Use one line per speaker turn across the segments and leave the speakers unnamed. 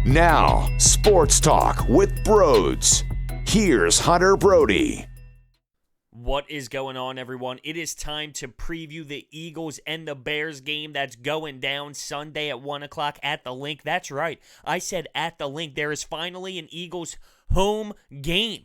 Now, Sports Talk with Broads. Here's Hunter Brody.
What is going on, everyone? It is time to preview the Eagles and the Bears game that's going down Sunday at 1 o'clock at the Link. That's right. I said at the Link. There is finally an Eagles home game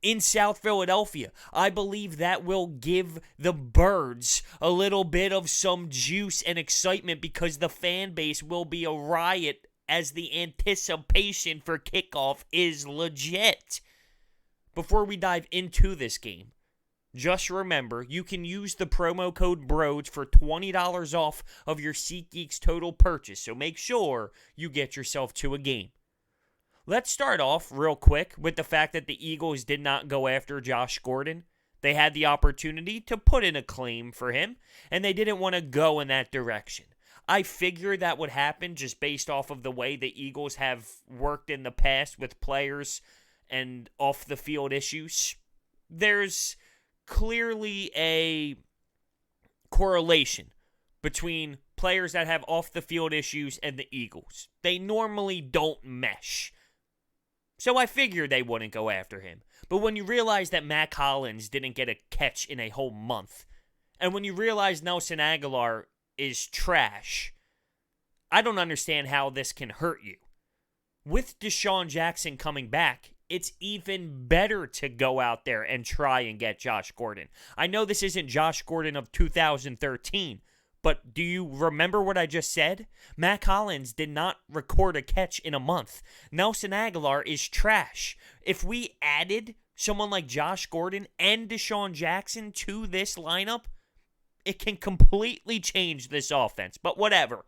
in South Philadelphia. I believe that will give the Birds a little bit of some juice and excitement because the fan base will be a riot as the anticipation for kickoff is legit. Before we dive into this game, just remember you can use the promo code BROADS for $20 off of your SeatGeek's total purchase, so make sure you get yourself to a game. Let's start off real quick with the fact that the Eagles did not go after Josh Gordon. They had the opportunity to put in a claim for him, and they didn't want to go in that direction. I figured that would happen just based off of the way the Eagles have worked in the past with players and off-the-field issues. There's clearly a correlation between players that have off-the-field issues and the Eagles. They normally don't mesh. So I figured they wouldn't go after him. But when you realize that Matt Collins didn't get a catch in a whole month, and when you realize Nelson Agholor is trash, I don't understand how this can hurt you. With Desean Jackson coming back, it's even better to go out there and try and get Josh Gordon. I know this isn't Josh Gordon of 2013, but do you remember what I just said? Matt Collins did not record a catch in a month. Nelson Agholor is trash. If we added someone like Josh Gordon and Desean Jackson to this lineup, it can completely change this offense. But whatever.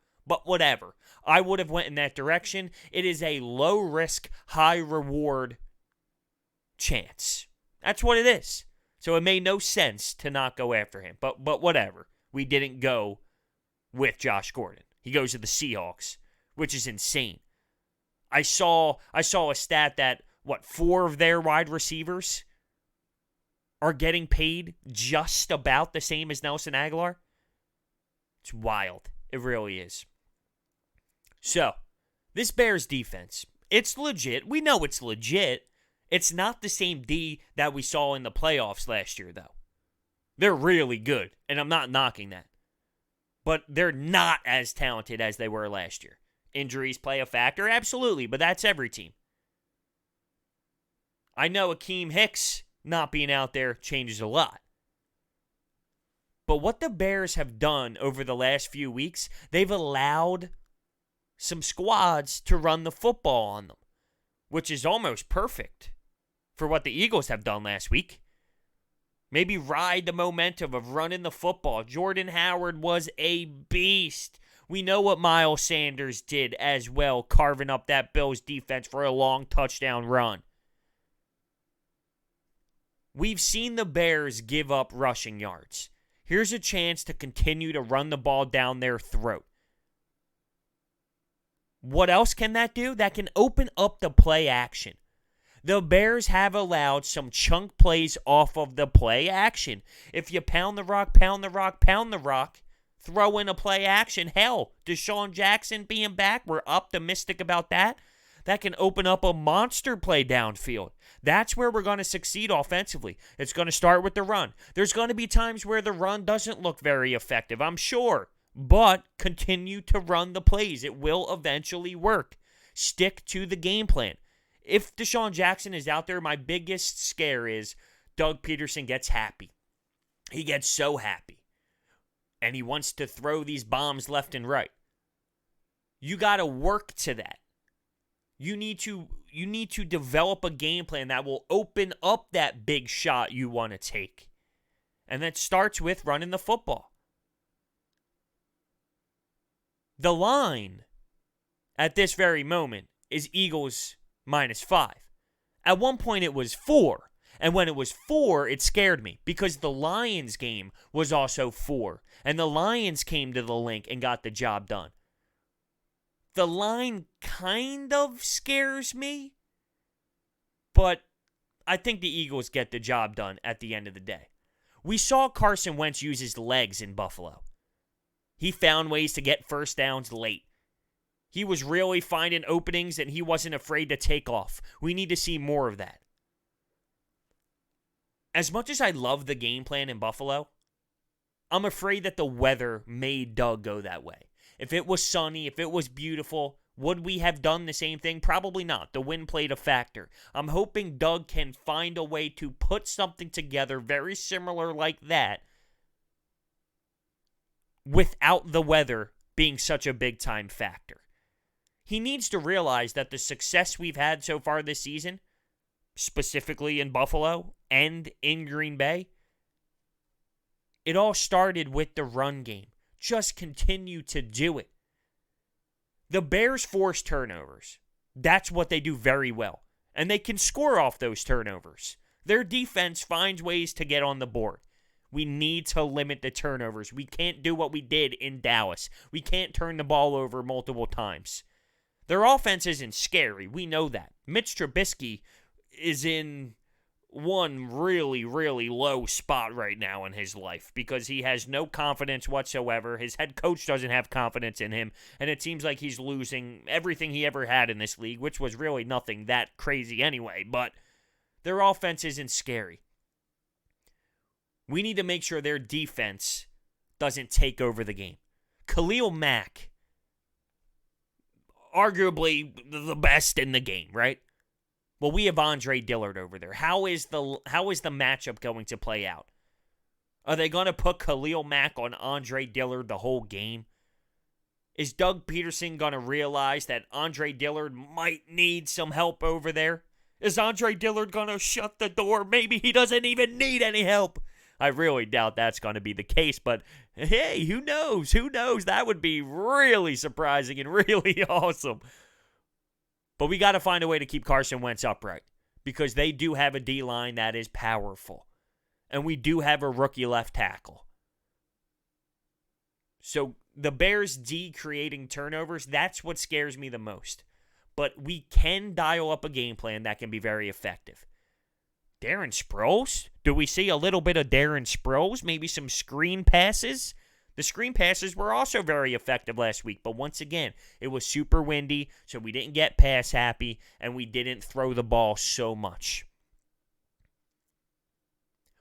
I would have went in that direction. It is a low-risk, high-reward chance. That's what it is. So it made no sense to not go after him. But whatever. We didn't go with Josh Gordon. He goes to the Seahawks, which is insane. I saw a stat that, 4 of their wide receivers are getting paid just about the same as Nelson Agholor? It's wild. It really is. So, this Bears defense, it's legit. We know it's legit. It's not the same D that we saw in the playoffs last year, though. They're really good, and I'm not knocking that. But they're not as talented as they were last year. Injuries play a factor? Absolutely, but that's every team. I know Akeem Hicks not being out there changes a lot. But what the Bears have done over the last few weeks, they've allowed some squads to run the football on them, which is almost perfect for what the Eagles have done last week. Maybe ride the momentum of running the football. Jordan Howard was a beast. We know what Miles Sanders did as well, carving up that Bills defense for a long touchdown run. We've seen the Bears give up rushing yards. Here's a chance to continue to run the ball down their throat. What else can that do? That can open up the play action. The Bears have allowed some chunk plays off of the play action. If you pound the rock, throw in a play action. Hell, Desean Jackson being back, we're optimistic about that. That can open up a monster play downfield. That's where we're going to succeed offensively. It's going to start with the run. There's going to be times where the run doesn't look very effective, I'm sure. But continue to run the plays. It will eventually work. Stick to the game plan. If Desean Jackson is out there, my biggest scare is Doug Pederson gets happy. He gets so happy. And he wants to throw these bombs left and right. You got to work to that. You need to develop a game plan that will open up that big shot you want to take. And that starts with running the football. The line at this very moment is Eagles -5. At one point it was 4. And when it was 4, it scared me because the Lions game was also 4. And the Lions came to the Link and got the job done. The line kind of scares me, but I think the Eagles get the job done at the end of the day. We saw Carson Wentz use his legs in Buffalo. He found ways to get first downs late. He was really finding openings and he wasn't afraid to take off. We need to see more of that. As much as I love the game plan in Buffalo, I'm afraid that the weather made Doug go that way. If it was sunny, if it was beautiful, would we have done the same thing? Probably not. The wind played a factor. I'm hoping Doug can find a way to put something together very similar like that without the weather being such a big-time factor. He needs to realize that the success we've had so far this season, specifically in Buffalo and in Green Bay, it all started with the run game. Just continue to do it. The Bears force turnovers. That's what they do very well. And they can score off those turnovers. Their defense finds ways to get on the board. We need to limit the turnovers. We can't do what we did in Dallas. We can't turn the ball over multiple times. Their offense isn't scary. We know that. Mitch Trubisky is in one really, really low spot right now in his life because he has no confidence whatsoever. His head coach doesn't have confidence in him, and it seems like he's losing everything he ever had in this league, which was really nothing that crazy anyway, but their offense isn't scary. We need to make sure their defense doesn't take over the game. Khalil Mack, arguably the best in the game, right? Well, we have Andre Dillard over there. How is the matchup going to play out? Are they going to put Khalil Mack on Andre Dillard the whole game? Is Doug Pederson going to realize that Andre Dillard might need some help over there? Is Andre Dillard going to shut the door? Maybe he doesn't even need any help. I really doubt that's going to be the case, but hey, who knows? Who knows? That would be really surprising and really awesome. But we got to find a way to keep Carson Wentz upright because they do have a D-line that is powerful. And we do have a rookie left tackle. So the Bears D creating turnovers, that's what scares me the most. But we can dial up a game plan that can be very effective. Darren Sproles? Do we see a little bit of Darren Sproles? Maybe some screen passes? The screen passes were also very effective last week, but once again, it was super windy, so we didn't get pass happy, and we didn't throw the ball so much.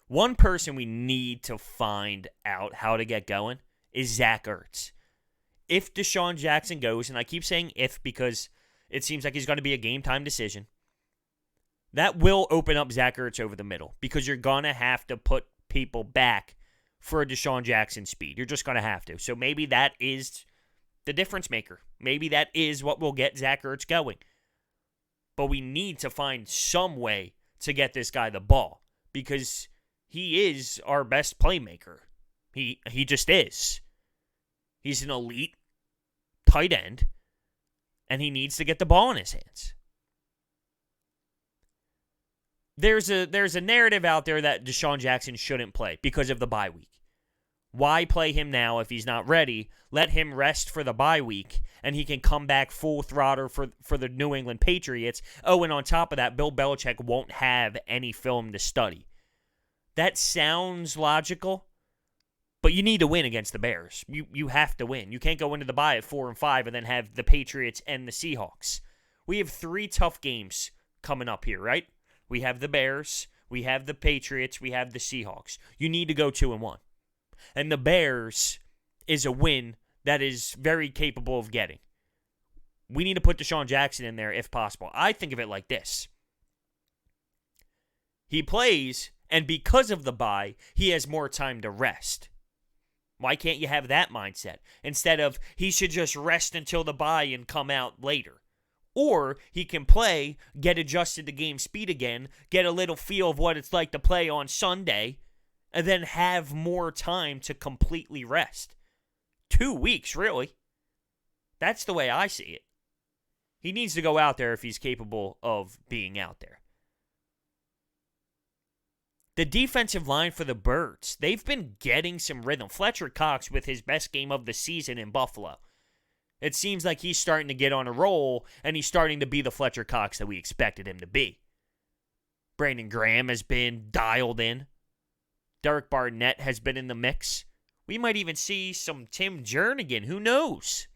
One person we need to find out how to get going is Zach Ertz. If Desean Jackson goes, and I keep saying if because it seems like he's going to be a game-time decision, that will open up Zach Ertz over the middle because you're going to have to put people back for a Desean Jackson speed. You're just going to have to. So maybe that is the difference maker. Maybe that is what will get Zach Ertz going. But we need to find some way to get this guy the ball because he is our best playmaker. He just is. He's an elite tight end, and he needs to get the ball in his hands. There's a narrative out there that Desean Jackson shouldn't play because of the bye week. Why play him now if he's not ready? Let him rest for the bye week, and he can come back full throttle for the New England Patriots. Oh, and on top of that, Bill Belichick won't have any film to study. That sounds logical, but you need to win against the Bears. You have to win. You can't go into the bye at 4-5 and then have the Patriots and the Seahawks. We have 3 tough games coming up here, right? We have the Bears, we have the Patriots, we have the Seahawks. You need to go 2-1. And the Bears is a win that is very capable of getting. We need to put Desean Jackson in there if possible. I think of it like this. He plays, and because of the bye, he has more time to rest. Why can't you have that mindset? Instead of, he should just rest until the bye and come out later. Or he can play, get adjusted to game speed again, get a little feel of what it's like to play on Sunday, and then have more time to completely rest. 2 weeks, really. That's the way I see it. He needs to go out there if he's capable of being out there. The defensive line for the Birds, they've been getting some rhythm. Fletcher Cox with his best game of the season in Buffalo. It seems like he's starting to get on a roll, and he's starting to be the Fletcher Cox that we expected him to be. Brandon Graham has been dialed in. Derek Barnett has been in the mix. We might even see some Tim Jernigan. Who knows?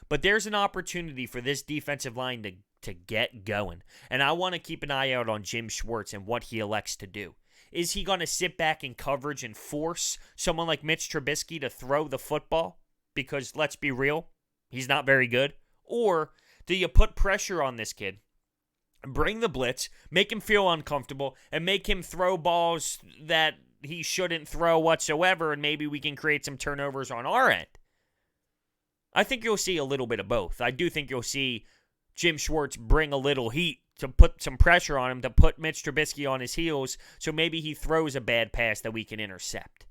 But there's an opportunity for this defensive line to get going. And I want to keep an eye out on Jim Schwartz and what he elects to do. Is he going to sit back in coverage and force someone like Mitch Trubisky to throw the football? Because let's be real, he's not very good. Or do you put pressure on this kid, bring the blitz, make him feel uncomfortable, and make him throw balls that he shouldn't throw whatsoever, and maybe we can create some turnovers on our end? I think you'll see a little bit of both. I do think you'll see Jim Schwartz bring a little heat to put some pressure on him, to put Mitch Trubisky on his heels, so maybe he throws a bad pass that we can intercept.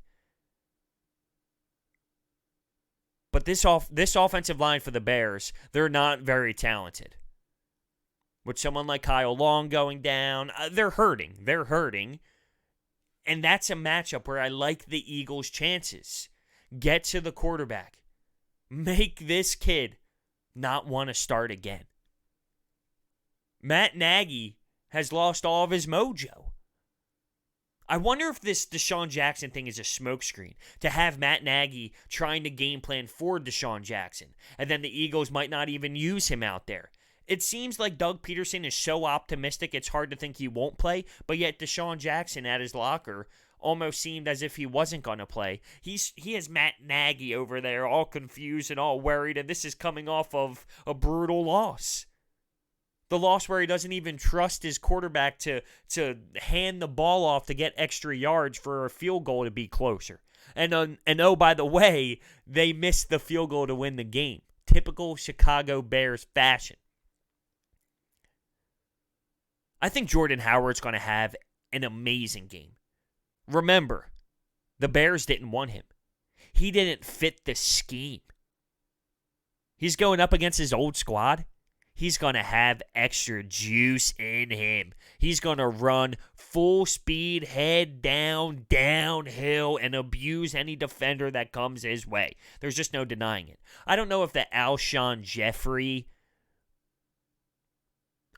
But this offensive line for the Bears, they're not very talented. With someone like Kyle Long going down, they're hurting. They're hurting. And that's a matchup where I like the Eagles' chances. Get to the quarterback. Make this kid not want to start again. Matt Nagy has lost all of his mojo. I wonder if this Desean Jackson thing is a smokescreen to have Matt Nagy trying to game plan for Desean Jackson, and then the Eagles might not even use him out there. It seems like Doug Pederson is so optimistic it's hard to think he won't play, but yet Desean Jackson at his locker almost seemed as if he wasn't going to play. He has Matt Nagy over there all confused and all worried, and this is coming off of a brutal loss. The loss where he doesn't even trust his quarterback to hand the ball off to get extra yards for a field goal to be closer. And oh, by the way, they missed the field goal to win the game. Typical Chicago Bears fashion. I think Jordan Howard's going to have an amazing game. Remember, the Bears didn't want him. He didn't fit the scheme. He's going up against his old squad. He's going to have extra juice in him. He's going to run full speed, head down, downhill, and abuse any defender that comes his way. There's just no denying it. I don't know if the Alshon Jeffrey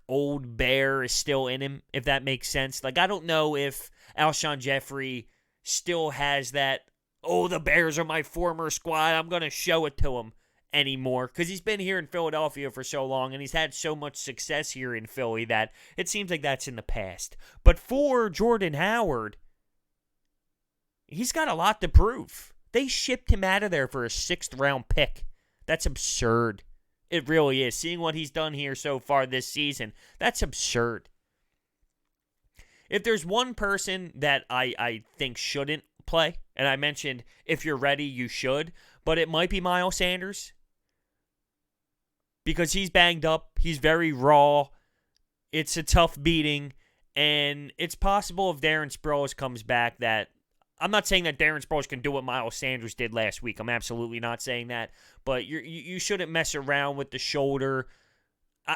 old bear is still in him, if that makes sense. Like, I don't know if Alshon Jeffrey still has that, oh, the Bears are my former squad, I'm going to show it to them anymore, because he's been here in Philadelphia for so long and he's had so much success here in Philly that it seems like that's in the past. But for Jordan Howard, he's got a lot to prove. They shipped him out of there for a 6th round pick. That's absurd. It really is. Seeing what he's done here so far this season, that's absurd. If there's one person that I think shouldn't play, and I mentioned if you're ready, you should, but it might be Miles Sanders. Because he's banged up, he's very raw, it's a tough beating, and it's possible if Darren Sproles comes back that, I'm not saying that Darren Sproles can do what Miles Sanders did last week, I'm absolutely not saying that, but you shouldn't mess around with the shoulder.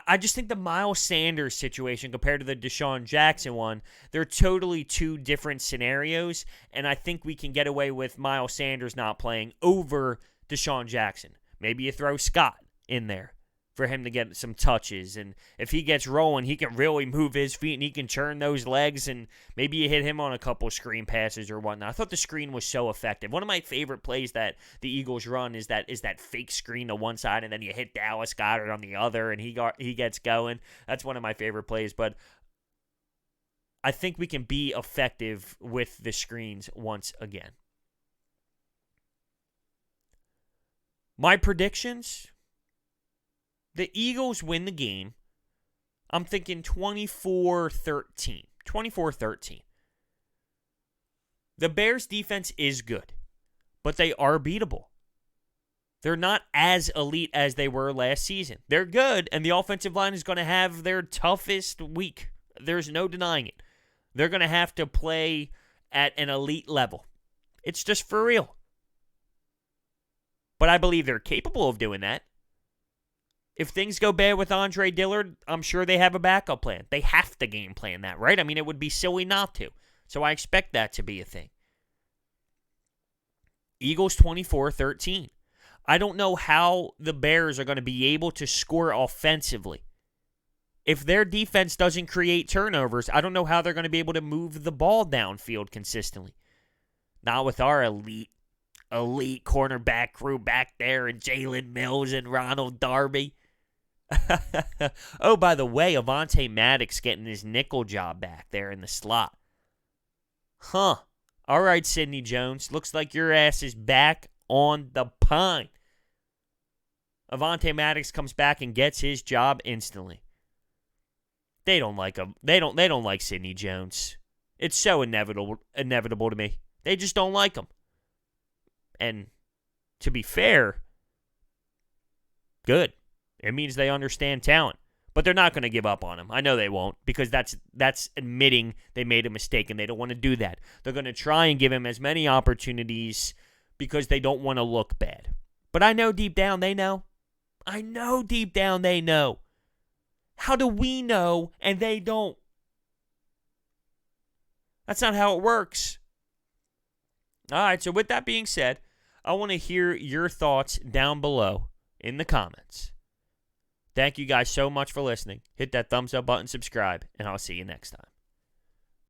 I just think the Miles Sanders situation compared to the Desean Jackson one, they're totally two different scenarios, and I think we can get away with Miles Sanders not playing over Desean Jackson. Maybe you throw Scott in there for him to get some touches, and if he gets rolling, he can really move his feet and he can churn those legs, and maybe you hit him on a couple screen passes or whatnot. I thought the screen was so effective. One of my favorite plays that the Eagles run is that fake screen to one side, and then you hit Dallas Goedert on the other, and he gets going. That's one of my favorite plays, but I think we can be effective with the screens once again. My predictions: the Eagles win the game. I'm thinking 24-13. 24-13. The Bears' defense is good, but they are beatable. They're not as elite as they were last season. They're good, and the offensive line is going to have their toughest week. There's no denying it. They're going to have to play at an elite level. It's just for real. But I believe they're capable of doing that. If things go bad with Andre Dillard, I'm sure they have a backup plan. They have to game plan that, right? I mean, it would be silly not to. So I expect that to be a thing. Eagles 24-13. I don't know how the Bears are going to be able to score offensively. If their defense doesn't create turnovers, I don't know how they're going to be able to move the ball downfield consistently. Not with our elite elite cornerback crew back there, and Jalen Mills and Ronald Darby. Oh, by the way, Avonte Maddox getting his nickel job back there in the slot. Huh. All right, Sidney Jones. Looks like your ass is back on the pine. Avonte Maddox comes back and gets his job instantly. They don't like him. They don't like Sidney Jones. It's so inevitable to me. They just don't like him. And to be fair, good. It means they understand talent. But they're not going to give up on him. I know they won't, because that's admitting they made a mistake, and they don't want to do that. They're going to try and give him as many opportunities because they don't want to look bad. But I know deep down they know. I know deep down they know. How do we know and they don't? That's not how it works. All right, so with that being said, I want to hear your thoughts down below in the comments. Thank you guys so much for listening. Hit that thumbs up button, subscribe, and I'll see you next time.